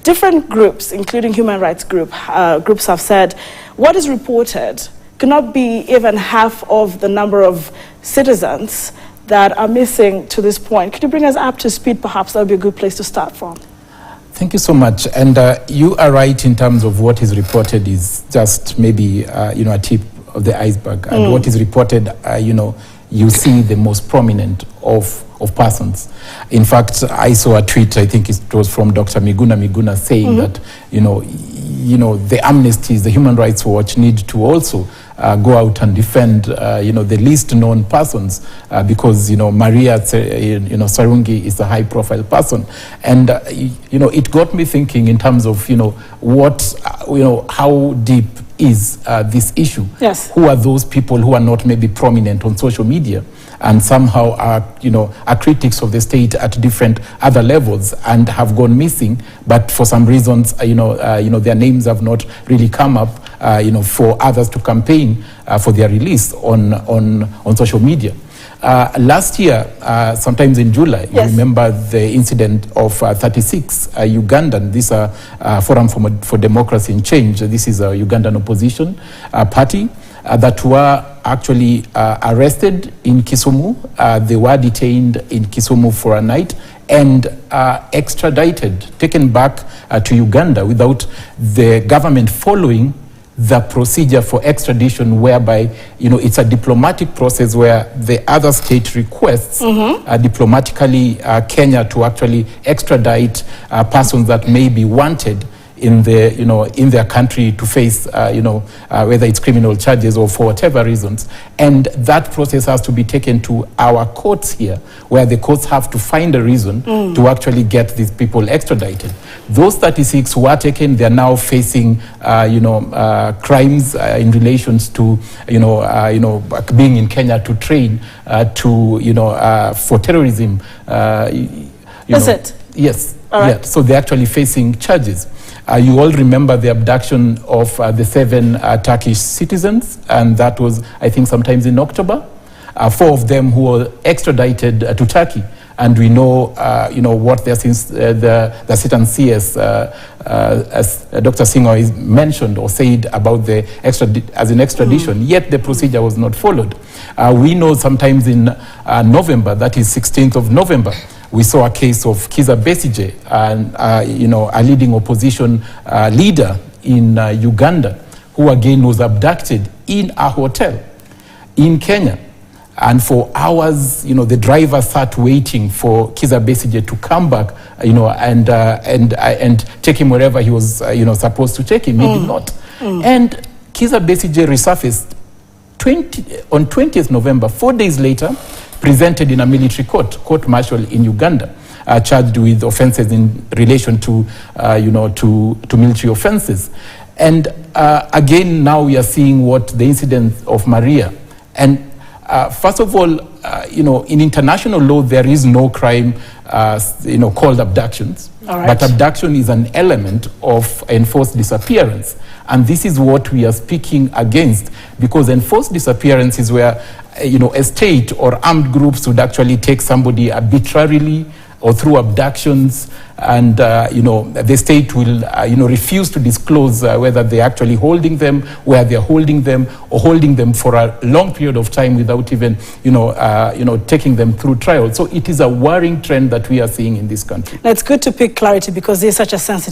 different groups, including human rights groups, have said what is reported cannot be even half of the number of citizens that are missing to this point. Could you bring us up to speed? Perhaps that would be a good place to start from. Thank you so much. And you are right in terms of what is reported is just maybe, a tip of the iceberg. And what is reported, you see the most prominent of persons. In fact, I saw a tweet, I think it was from Dr. Miguna saying that, the amnesties, the Human Rights Watch need to also go out and defend, the least known persons because, Maria, Sarungi is a high profile person. And, it got me thinking in terms of, how deep is this issue? Yes. Who are those people who are not maybe prominent on social media and somehow are critics of the state at different other levels and have gone missing, but for some reasons, their names have not really come up, for others to campaign for their release on social media. Last year, sometimes in July, yes, you remember the incident of 36 Ugandan, this Forum for Democracy and Change, this is a Ugandan opposition party, that were actually arrested in Kisumu. They were detained in Kisumu for a night and extradited, taken back to Uganda without the government following the procedure for extradition, whereby it's a diplomatic process where the other state requests diplomatically Kenya to actually extradite persons that may be wanted in their country to face whether it's criminal charges or for whatever reasons, and that process has to be taken to our courts here, where the courts have to find a reason to actually get these people extradited. Those 36 were taken. They are now facing crimes in relations to being in Kenya to train for terrorism. Is it? Yes. All right. Yeah. So they're actually facing charges. You all remember the abduction of the 7 Turkish citizens, and that was, I think, sometimes in October. 4 of them who were extradited to Turkey, and we know, what the sit-and CS, as Dr. Singo has mentioned or said about the extradition. Yet the procedure was not followed. We know sometimes in November, that is 16th of November. We saw a case of Kizza Besigye, a leading opposition leader in Uganda, who again was abducted in a hotel in Kenya. And for hours, the driver sat waiting for Kizza Besigye to come back, and take him wherever he was, supposed to take him. He did not. And Kizza Besigye resurfaced on 20th November, 4 days later, presented in a military court-martial in Uganda, charged with offenses in relation to, to military offenses. And again, now we are seeing what the incident of Maria. And first of all, in international law, there is no crime, called abductions. All right. But abduction is an element of enforced disappearance. And this is what we are speaking against, because enforced disappearance is where a state or armed groups would actually take somebody arbitrarily or through abductions, and the state will refuse to disclose whether they're actually holding them, where they're holding them, or holding them for a long period of time without even taking them through trial. So it is a worrying trend that we are seeing in this country. Now, it's good to pick clarity because there's such a sensitive